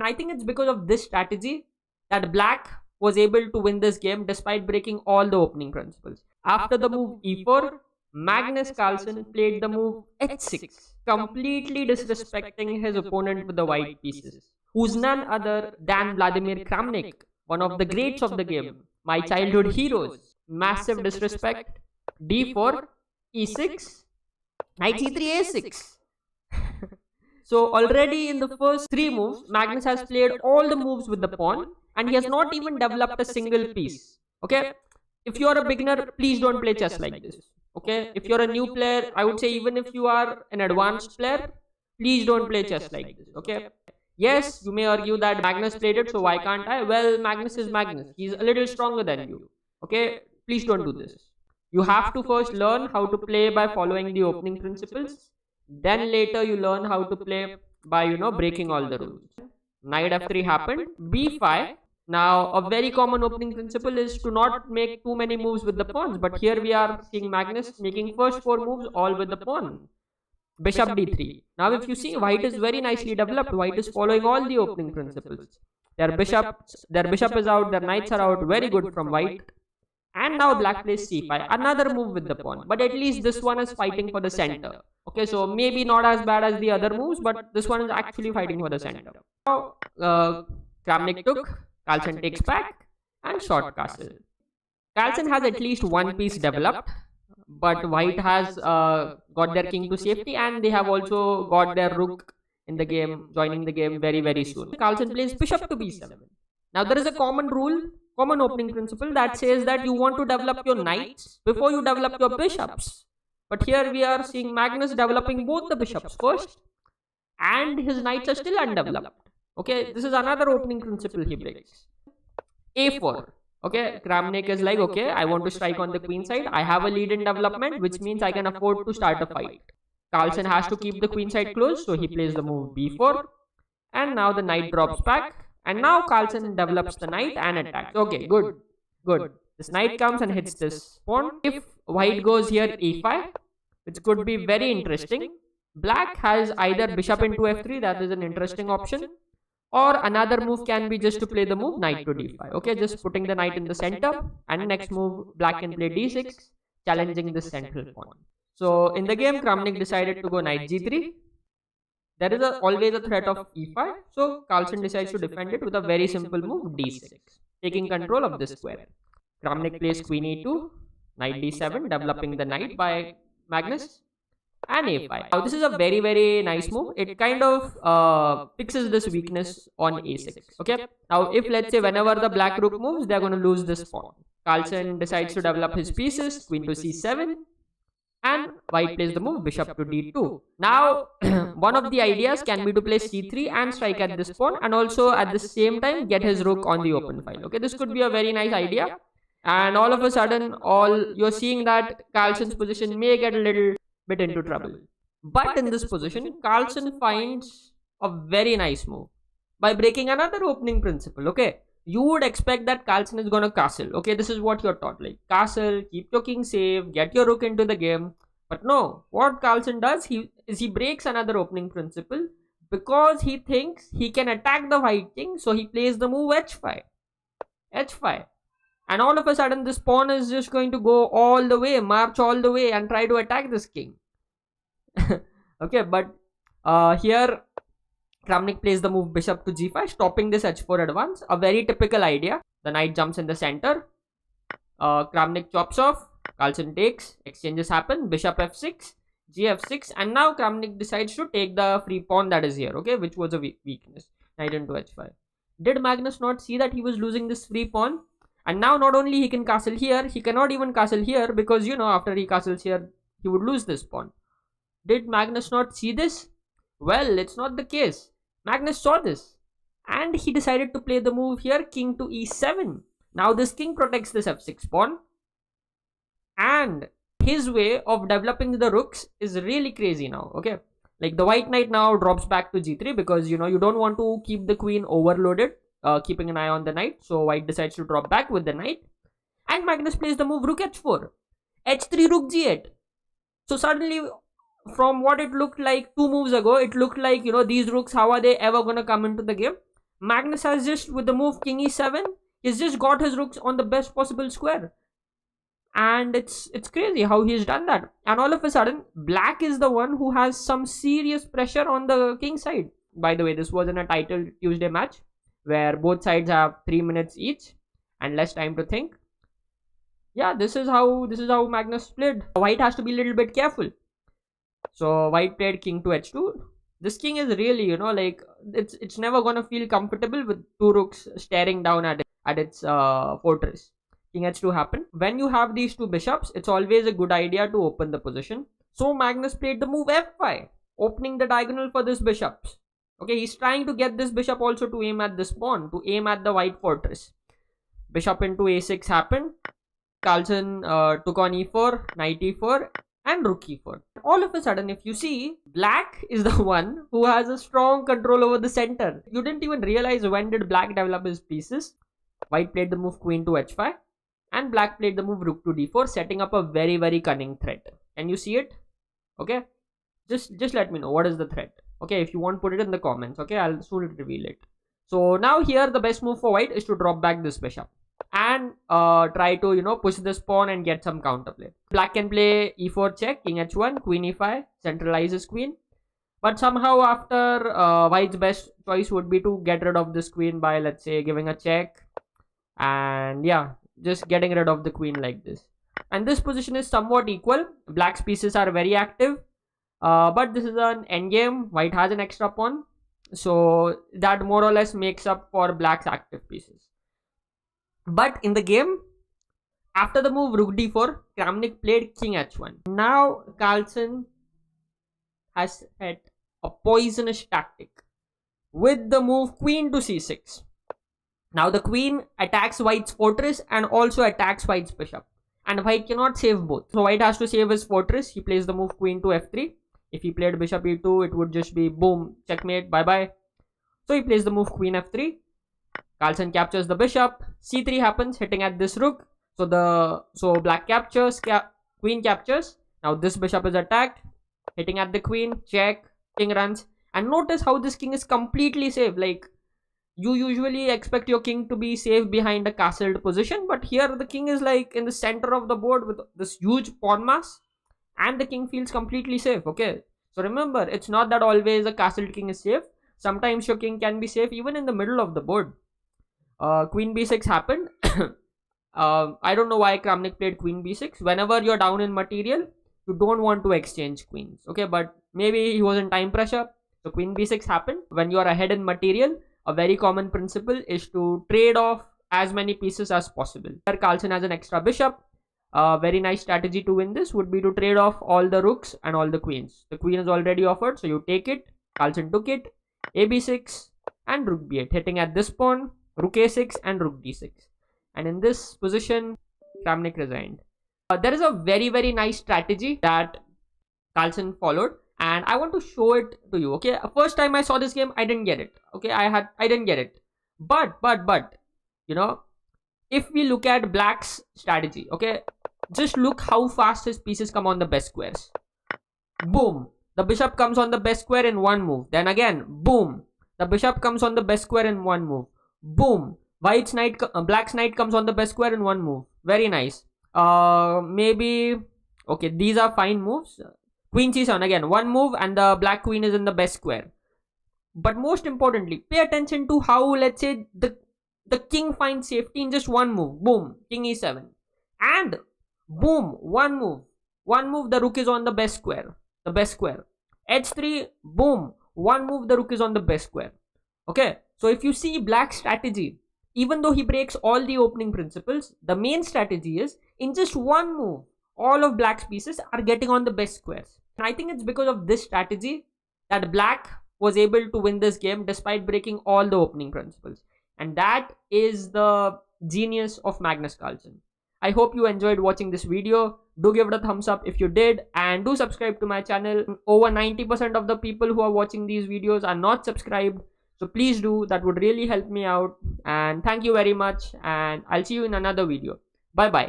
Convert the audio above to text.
And I think it's because of this strategy that black was able to win this game despite breaking all the opening principles. After the move e4, Magnus Carlsen played the move h6, completely disrespecting his opponent with the white pieces, who's none other than Vladimir Kramnik, one of the greats of the game, my childhood heroes. Massive disrespect. d4, e6, knight c3, a6. So already in the first three moves, Magnus has played all the moves with the pawn and he has not even developed a single piece. Okay, if you are a beginner, please don't play chess like this. Okay, if you're a new player, I would say even if you are an advanced player, please don't play chess like this. Okay, yes, you may argue that Magnus played it, so why can't I? Well, Magnus is Magnus. He's a little stronger than you. Okay, please don't do this. You have to first learn how to play by following the opening principles. Then later you learn how to play by, breaking all the rules. Knight f3 happened. b5. Now, a very common opening principle is to not make too many moves with the pawns. But here we are seeing Magnus making first four moves all with the pawn. Bishop d3. Now, if you see, white is very nicely developed. White is following all the opening principles. Their bishop is out. Their knights are out. Very good from white. And now black plays c5, another move with the pawn, but at least this one is fighting for the center. Okay, so maybe not as bad as the other moves, but this one is actually fighting for the center. Now Kramnik took, Carlsen takes back, and short castle. Carlsen has at least one piece developed, but white has got their king to safety, and they have also got their rook in the game, joining the game very soon. Carlsen plays bishop to b7. Now there is a common opening principle that says that you want to develop your knights before you develop your bishops. But here we are seeing Magnus developing both the bishops first and his knights are still undeveloped. Okay, this is another opening principle he breaks. a4. Okay, Kramnik is like, okay, I want to strike on the queen side. I have a lead in development, which means I can afford to start a fight. Carlsen has to keep the queen side closed, so he plays the move b4. And now the knight drops back. And now Carlsen develops the knight and attacks. Okay, good. This knight comes and hits this pawn. If white goes here e5, which could be very interesting. Black has either bishop into f3, that is an interesting option. Or another move can be just to play the move knight to d5. Okay, just putting the knight in the center. And next move, black can play d6, challenging this central pawn. So in the game, Kramnik decided to go knight g3. There is always a threat of e5, so Carlsen decides to defend it with a very simple move d6, taking control of this square. Kramnik plays queen e2, knight d7, developing the knight by Magnus, and a5. Now this is a very nice move. It kind of fixes this weakness on a6. Okay. Now if let's say whenever the black rook moves, they are going to lose this pawn. Carlsen decides to develop his pieces, queen to c7. And white plays the move bishop to d2. Now, one of the ideas can be to play c3 and strike at this pawn, and also at the same time get his rook on the open file. Okay, this could be a very nice idea. And all of a sudden, you're seeing that Carlsen's position may get a little bit into trouble. But in this position, Carlsen finds a very nice move by breaking another opening principle. Okay, you would expect that Carlsen is gonna castle. Okay, this is what you're taught, like castle, keep your king safe, get your rook into the game. But no, what Carlsen does, he breaks another opening principle because he thinks he can attack the white king, so he plays the move h5, and all of a sudden this pawn is just going to go all the way, march all the way and try to attack this king. Okay, but here Kramnik plays the move bishop to g5, stopping this h4 advance. A very typical idea. The knight jumps in the center. Kramnik chops off. Carlsen takes. Exchanges happen. Bishop f6, gf6, and now Kramnik decides to take the free pawn that is here. Okay, which was a weakness. Knight into h5. Did Magnus not see that he was losing this free pawn? And now not only he can castle here, he cannot even castle here because after he castles here, he would lose this pawn. Did Magnus not see this? Well, it's not the case. Magnus saw this and he decided to play the move here, king to e7. Now this king protects this f6 pawn, and his way of developing the rooks is really crazy now. Okay, like the white knight now drops back to g3 because you don't want to keep the queen overloaded, keeping an eye on the knight. So white decides to drop back with the knight, and Magnus plays the move rook h4, h3, rook g8. So suddenly, from what it looked like 2 moves ago, it looked like these rooks, how are they ever gonna come into the game? Magnus has just, with the move king e7, he's just got his rooks on the best possible square. And it's crazy how he's done that. And all of a sudden, black is the one who has some serious pressure on the king side. By the way, this was in a title Tuesday match where both sides have 3 minutes each and less time to think. Yeah, this is how Magnus played. White has to be a little bit careful. So white played king to h2. This king is really, like, it's never gonna feel comfortable with two rooks staring down at its fortress. King h2 happened. When you have these two bishops, it's always a good idea to open the position. So Magnus played the move f5, opening the diagonal for this bishops. Okay, he's trying to get this bishop also to aim at this pawn, to aim at the white fortress. Bishop into a6 happened. Carlsen took on e4, knight e4, and rook e4. All of a sudden, if you see, black is the one who has a strong control over the center. You didn't even realize when did black develop his pieces. White played the move queen to h5, and black played the move rook to d4, setting up a very, very cunning threat. Can you see it? Okay, just let me know what is the threat. Okay, if you want, put it in the comments. Okay, I'll soon reveal it. So now here the best move for white is to drop back this bishop and try to push this pawn and get some counterplay. Black can play e4 check, king h1, queen e5, centralizes queen. But somehow after white's best choice would be to get rid of this queen by, let's say, giving a check, and yeah, just getting rid of the queen like this. And this position is somewhat equal. Black's pieces are very active, but this is an endgame. White has an extra pawn, so that more or less makes up for black's active pieces. But in the game, after the move rook d4, Kramnik played king h1. Now Carlsen has had a poisonous tactic with the move queen to c6. Now the queen attacks white's fortress and also attacks white's bishop. And white cannot save both. So white has to save his fortress. He plays the move queen to f3. If he played bishop e2, it would just be boom, checkmate, bye-bye. So he plays the move queen f3. Carlsen captures the bishop. c3 happens, hitting at this rook. So black captures, queen captures. Now this bishop is attacked, hitting at the queen, check, king runs. And notice how this king is completely safe. Like, you usually expect your king to be safe behind a castled position, but here the king is like in the center of the board with this huge pawn mass, and the king feels completely safe. Okay, so remember, it's not that always a castled king is safe. Sometimes your king can be safe even in the middle of the board. Queen b6 happened. I don't know why Kramnik played queen b6. Whenever you're down in material, you don't want to exchange queens. Okay, but maybe he was in time pressure, so queen b6 happened. When you are ahead in material, a very common principle is to trade off as many pieces as possible. Here Carlsen has an extra bishop. A very nice strategy to win this would be to trade off all the rooks and all the queens. The queen is already offered, so you take it. Carlsen took it. A b6 and rook b8, hitting at this pawn, rook a6 and rook d6. And in this position, Kramnik resigned. There is a very, very nice strategy that Carlsen followed, and I want to show it to you. Okay, first time I saw this game, I didn't get it. Okay, I didn't get it. But if we look at black's strategy, okay, just look how fast his pieces come on the best squares. Boom, the bishop comes on the best square in one move. Then again, boom, the bishop comes on the best square in one move. Boom, black's knight comes on the best square in one move. Very nice. Maybe, okay, these are fine moves. Queen c7, again, one move and the black queen is in the best square. But most importantly, pay attention to how, let's say, the king finds safety in just one move. Boom, king e7. And boom, one move, the rook is on the best square. h3, boom, one move, the rook is on the best square. Okay, so if you see black's strategy, even though he breaks all the opening principles, the main strategy is in just one move, all of black's pieces are getting on the best squares. And I think it's because of this strategy that black was able to win this game despite breaking all the opening principles. And that is the genius of Magnus Carlsen. I hope you enjoyed watching this video. Do give it a thumbs up if you did, and do subscribe to my channel. Over 90% of the people who are watching these videos are not subscribed. So please do, that would really help me out. And thank you very much, and I'll see you in another video. Bye bye.